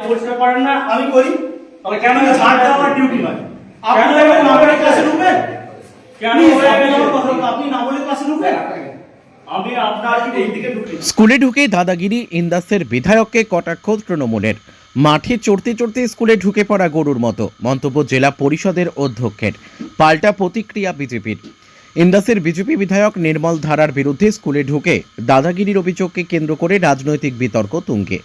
পরিষ্কার করেন না? আমি করি। তবে কেন ছাড় দেওয়া আমার ডিউটি নয়। আপনি কেন এখন না বলে ক্লাসে ঢুকবেন? কেন আপনি না বলে ক্লাসে ঢুকবেন? আমি আপনার এই দিকে ঢুকি। স্কুলে ঢুকে দাদাগিরি ইন্দাসের বিধায়ককে কটাক্ষ তৃণমূলের। মাঠে চড়তে চড়তে স্কুলে ঢুকে পড়া গরুর মতো মন্তব্য জেলা পরিষদের অধ্যক্ষের। পাল্টা প্রতিক্রিয়া বিজেপির। ইন্দাসের বিজেপি বিধায়ক নির্মল ধারার বিরুদ্ধে স্কুলে ঢুকে দাদাগিরির অভিযোগকে কেন্দ্র করে রাজনৈতিক বিতর্ক তুঙ্গে।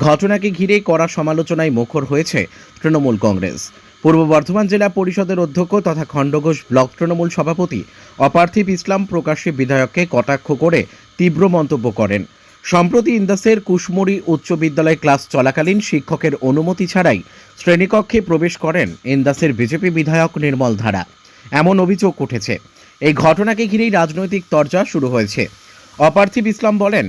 ঘটনাকে ঘিরে কড়া সমালোচনায় মুখর হয়েছে তৃণমূল কংগ্রেস। পূর্ব বর্ধমান জেলা পরিষদের অধ্যক্ষ তথা খণ্ডঘোষ ব্লক তৃণমূল সভাপতি অপার্থিব ইসলাম প্রকাশ্যে বিধায়ককে কটাক্ষ করে তীব্র মন্তব্য করেন। সম্প্রতি ইন্দাসের কুশমুড়ি উচ্চ বিদ্যালয় ক্লাস চলাকালীন শিক্ষকের অনুমতি ছাড়াই শ্রেণীকক্ষে প্রবেশ করেন ইন্দাসের বিজেপি বিধায়ক নির্মল ধারা। এমন অভিযোগ উঠেছে। এই ঘটনাকে ঘিরেই রাজনৈতিক তরজা শুরু হয়েছে। অপার্থিব ইসলাম বলেন,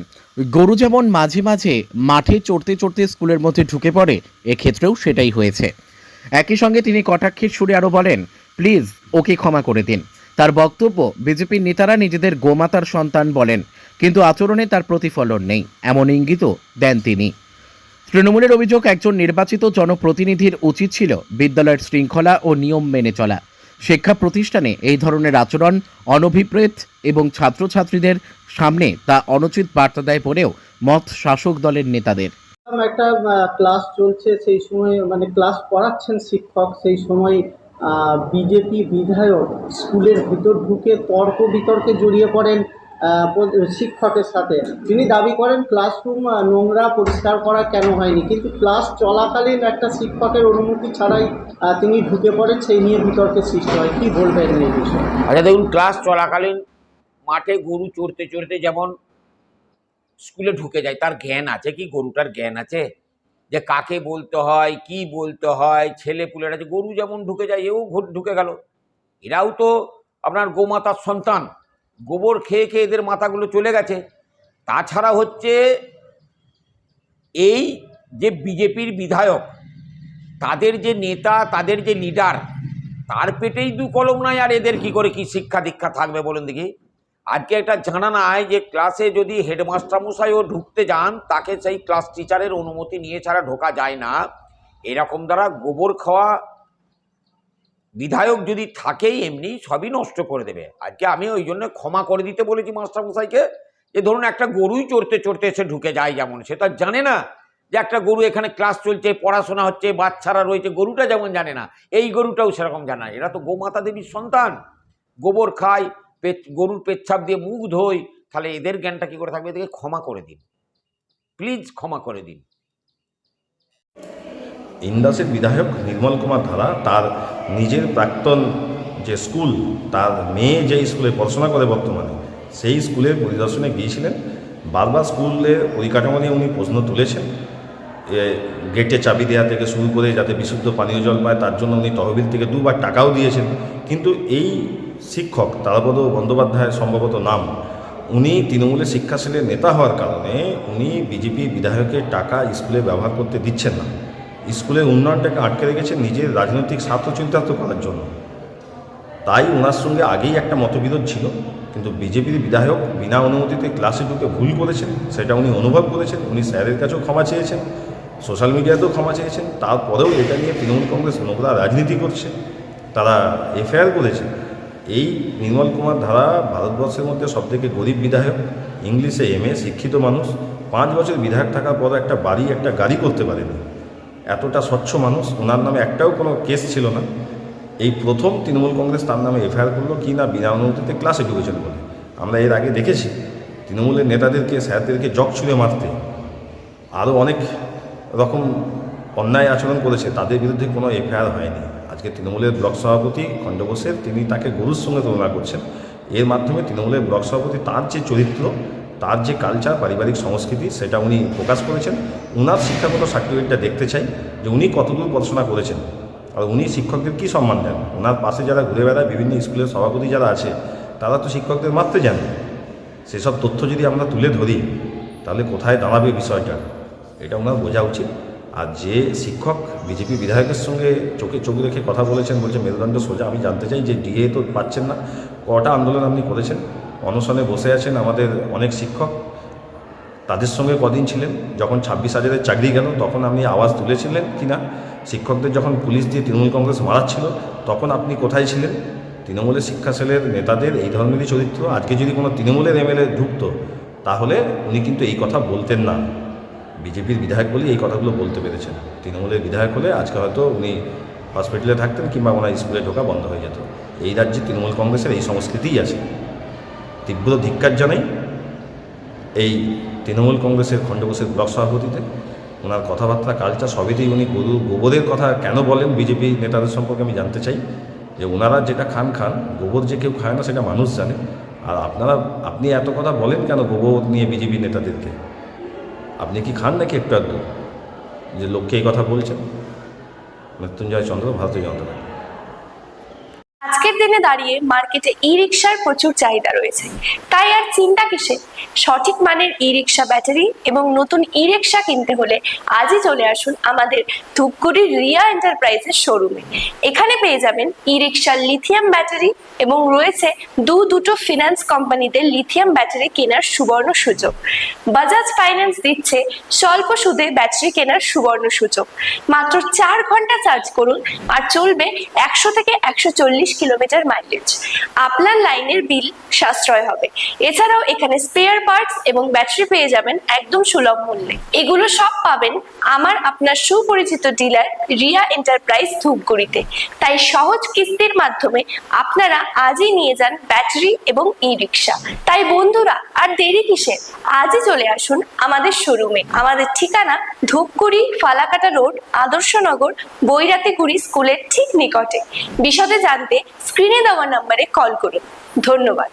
গরু যেমন মাঝে মাঝে মাঠে চড়তে চড়তে স্কুলের মধ্যে ঢুকে পড়ে, এক্ষেত্রেও সেটাই হয়েছে। একই সঙ্গে তিনি কটাক্ষের সুরে আরও বলেন, প্লিজ ওকে ক্ষমা করে দিন। তার বক্তব্য, বিজেপির নেতারা নিজেদের গোমাতার সন্তান বলেন, কিন্তু আচরণে তার প্রতিফলন নেই, এমন ইঙ্গিতও দেন তিনি। তৃণমূলের অভিযোগ, একজন নির্বাচিত জনপ্রতিনিধির উচিত ছিল বিদ্যালয়ের শৃঙ্খলা ও নিয়ম মেনে চলা। শিক্ষা প্রতিষ্ঠানে এই ধরনের আচরণ অনভিপ্রেত এবং ছাত্রছাত্রীদের সামনে তা অনুচিত বার্তা দেয় বলেও মত শাসক দলের নেতাদের। একটা ক্লাস চলছে, সেই সময় মানে ক্লাস পড়াচ্ছেন শিক্ষক, সেই সময় বিজেপি বিধায়ক স্কুলের ভিতর ঢুকে তর্ক বিতর্কে জড়িয়ে পড়েন শিক্ষকের সাথে। তিনি দাবি করেন ক্লাসরুম নোংরা, পরিষ্কার করা কেন হয়নি, কিন্তু ক্লাস চলাকালীন একটা শিক্ষকের অনুমতি ছাড়াই তিনি ঢুকে পড়েন, সেই নিয়ে বিতর্কের সৃষ্টি হয়। কি বলবেন এই বিষয়ে? আচ্ছা দেখুন, ক্লাস চলাকালীন মাঠে গরু চড়তে চড়তে যেমন স্কুলে ঢুকে যায়, তার জ্ঞান আছে কি? গরুটার জ্ঞান আছে যে কাকে বলতে হয়, কি বলতে হয়? ছেলে পুলের আছে, গরু যেমন ঢুকে যায় এও ঢুকে গেল। এরাও তো আপনার গোমাতার সন্তান, গোবর খেয়ে খেয়ে এদের মাথাগুলো চলে গেছে। তাছাড়া হচ্ছে এই যে বিজেপির বিধায়ক, তাদের যে নেতা, তাদের যে লিডার, তার পেটেই দু কলম নাই, আর এদের কি করে কি শিক্ষা দীক্ষা থাকবে বলুন দেখি? আজকে একটা জানা নাই যে ক্লাসে যদি হেডমাস্টার মশাইও ঢুকতে যান, তাকে সেই ক্লাস টিচারের অনুমতি নিয়ে ছাড়া ঢোকা যায় না। এরকম দ্বারা গোবর খাওয়া বিধায়ক যদি থাকেই, এমনি সবই নষ্ট করে দেবে। আজকে আমি ওই জন্য ক্ষমা করে দিতে বলেছি মাস্টার মশাইকে, যে ধরুন একটা গরুই চড়তে চড়তে এসে ঢুকে যায়, যেমন সে তো জানে না যে একটা গরু এখানে ক্লাস চলছে, পড়াশোনা হচ্ছে, বাচ্চারা রয়েছে, গরুটা যেমন জানে না, এই গরুটাও সেরকম জানে না। এরা তো গোমাতা দেবীর সন্তান, গোবর খায়, গরুর পেচ্ছাপ দিয়ে মুখ ধোয়, তাহলে এদের জ্ঞানটা কি করে থাকবে? এদেরকে ক্ষমা করে দিন, প্লিজ ক্ষমা করে দিন। ইন্দাসের বিধায়ক নির্মল কুমার ধারা তার নিজের প্রাক্তন যে স্কুল, তার মেয়ে যে স্কুলে পড়াশোনা করে বর্তমানে, সেই স্কুলের পরিদর্শনে গিয়েছিলেন। বারবার স্কুলের পরিকাঠামো নিয়ে উনি প্রশ্ন তুলেছেন। গেটে চাবি দেওয়া থেকে শুরু করে যাতে বিশুদ্ধ পানীয় জল পায়, তার জন্য উনি তহবিল থেকে 2বার টাকাও দিয়েছেন। কিন্তু এই শিক্ষক তারাপদ বন্দ্যোপাধ্যায় সম্ভবত নাম, উনি তৃণমূলের শিক্ষা সেলের নেতা হওয়ার কারণে উনি বিজেপি বিধায়কের টাকা স্কুলে ব্যবহার করতে দিচ্ছেন না। স্কুলের উন্নয়নটাকে আটকে রেখেছেন নিজের রাজনৈতিক স্বার্থ চিন্তার্থ করার জন্য। তাই ওনার সঙ্গে আগেই একটা মতবিরোধ ছিল, কিন্তু বিজেপির বিধায়ক বিনা অনুমতিতে ক্লাসে ঢুকে ভুল করেছেন, সেটা উনি অনুভব করেছেন। উনি স্যারের কাছেও ক্ষমা চেয়েছেন, সোশ্যাল মিডিয়াতেও ক্ষমা চেয়েছেন। তারপরেও এটা নিয়ে তৃণমূল কংগ্রেস নোংরা রাজনীতি করছে, তারা এফআইআর করেছে। এই নির্মল কুমার ধারা ভারতবর্ষের মধ্যে সবথেকে গরিব বিধায়ক, ইংলিশে এমএ, শিক্ষিত মানুষ। 5 বছর বিধায়ক থাকার পর একটা বাড়ি, একটা গাড়ি করতে পারেনি। এতটা স্বচ্ছ মানুষ, ওনার নামে একটাও কোনো কেস ছিল না। এই প্রথম তৃণমূল কংগ্রেস তার নামে এফআইআর করলো কি না বিনা অনুমতিতে ক্লাসে ঢুকেছেন বলে। আমরা এর আগে দেখেছি তৃণমূলের নেতাদেরকে, স্যারদেরকে জগ ছুঁড়ে মারতে, আরও অনেক রকম অন্যায় আচরণ করেছে, তাদের বিরুদ্ধে কোনো এফআইআর হয়নি। আজকে তৃণমূলের ব্লক সভাপতি খণ্ডঘোষের, তিনি তাকে গরুর সঙ্গে তুলনা করছেন। এর মাধ্যমে তৃণমূলের ব্লক সভাপতি তার যে চরিত্র, তার যে কালচার, পারিবারিক সংস্কৃতি, সেটা উনি প্রকাশ করেছেন। উনার শিক্ষাগত সার্টিফিকেটটা দেখতে চাই যে উনি কতদূর পড়াশোনা করেছেন, আর উনি শিক্ষকদের কী সম্মান দেন। ওনার পাশে যারা ঘুরে বেড়ায়, বিভিন্ন স্কুলের সভাপতি যারা আছে, তারা তো শিক্ষকদের মারতে জানে। সেসব তথ্য যদি আমরা তুলে ধরি, তাহলে কোথায় দাঁড়াবে বিষয়টা, এটা ওনার বোঝা উচিত। আর যে শিক্ষক বিজেপি বিধায়কের সঙ্গে চোখে চোখ রেখে কথা বলেছেন, বলছে মেরুদণ্ড সোজা, আমি জানতে চাই যে ডিএ তো পাচ্ছেন না, কটা আন্দোলন আপনি করেছেন, অনশনে বসে আছেন আমাদের অনেক শিক্ষক, তাদের সঙ্গে কদিন ছিলেন? যখন 26,000-এর চাকরি গেল তখন আপনি আওয়াজ তুলেছিলেন কি না? শিক্ষকদের যখন পুলিশ দিয়ে তৃণমূল কংগ্রেস মারাচ্ছিল তখন আপনি কোথায় ছিলেন? তৃণমূলের শিক্ষা সেলের নেতাদের এই ধরনেরই চরিত্র। আজকে যদি কোনো তৃণমূলের এমএলএ ঢুকতো তাহলে উনি কিন্তু এই কথা বলতেন না। বিজেপির বিধায়ক বলেই এই কথাগুলো বলতে পেরেছেন। তৃণমূলের বিধায়ক হলে আজকে হয়তো উনি হসপিটালে থাকতেন কিংবা ওনার স্কুলে ঢোকা বন্ধ হয়ে যেত। এই রাজ্যে তৃণমূল কংগ্রেসের এই সংস্কৃতিই আছে। তীব্র ধিক্কার জানাই এই তৃণমূল কংগ্রেসের খণ্ডঘোষের ব্লক সভাপতিতে। ওনার কথাবার্তা কালচার সবেতেই উনি গোবরের কথা কেন বলেন বিজেপি নেতাদের সম্পর্কে আমি জানতে চাই। যে ওনারা যেটা খান গোবর যে কেউ খায় না সেটা মানুষ জানে। আর আপনি এত কথা বলেন কেন গোবর নিয়ে বিজেপি নেতাদেরকে? আপনি কি খান নাকি একটু আধটু যে লোককে এই কথা বলছেন? মৃত্যুঞ্জয় চন্দ্র, ভারতীয় জনতা পার্টি। আজকের দিনে দাঁড়িয়ে মার্কেটে ই রিকশার প্রচুর চাহিদা রয়েছে, তাই আর চিন্তা কিসে? সঠিক মানের ই রিকশা ব্যাটারি এবং নতুন ই রিকশা কিনতে হলে আজই চলে আসুন আমাদের ধূপগুড়ির রিয়া এন্টারপ্রাইজের শোরুমে। এখানে পেয়ে যাবেন ই রিকশার লিথিয়াম ব্যাটারি এবং রয়েছে দুটো ফিনান্স কোম্পানিতে লিথিয়াম ব্যাটারি কেনার সুবর্ণ সুযোগ। বাজাজ ফাইন্যান্স দিচ্ছে স্বল্প সুদে ব্যাটারি কেনার সুবর্ণ সুযোগ। মাত্র 4 ঘন্টা চার্জ করুন আর চলবে 100 থেকে 140 কিলোমিটার মাইলেজ। আপনার লাইনের বিল সাশ্রয় হবে। এছাড়াও এখানে স্পেয়ার পার্টস এবং ব্যাটারি পেয়ে যাবেন একদম সুলভ মূল্যে। এগুলো সব পাবেন আপনার সুপরিচিত ডিলার রিয়া এন্টারপ্রাইজ ধূপগুড়িতে। তাই সহজ কিস্তির মাধ্যমে আপনারা আজই নিয়ে যান ব্যাটারি এবং ই রিকশা। তাই বন্ধুরা আর দেরি কিসের? আজই চলে আসুন আমাদের শোরুমে। আমাদের ঠিকানা ধূপগুড়ি ফালাকাটা রোড, আদর্শনগর, বৈরাতিগুড়ি স্কুলের ঠিক নিকটে। বিশদে জানতে স্ক্রিনে দেওয়া নম্বরে কল করুন। ধন্যবাদ।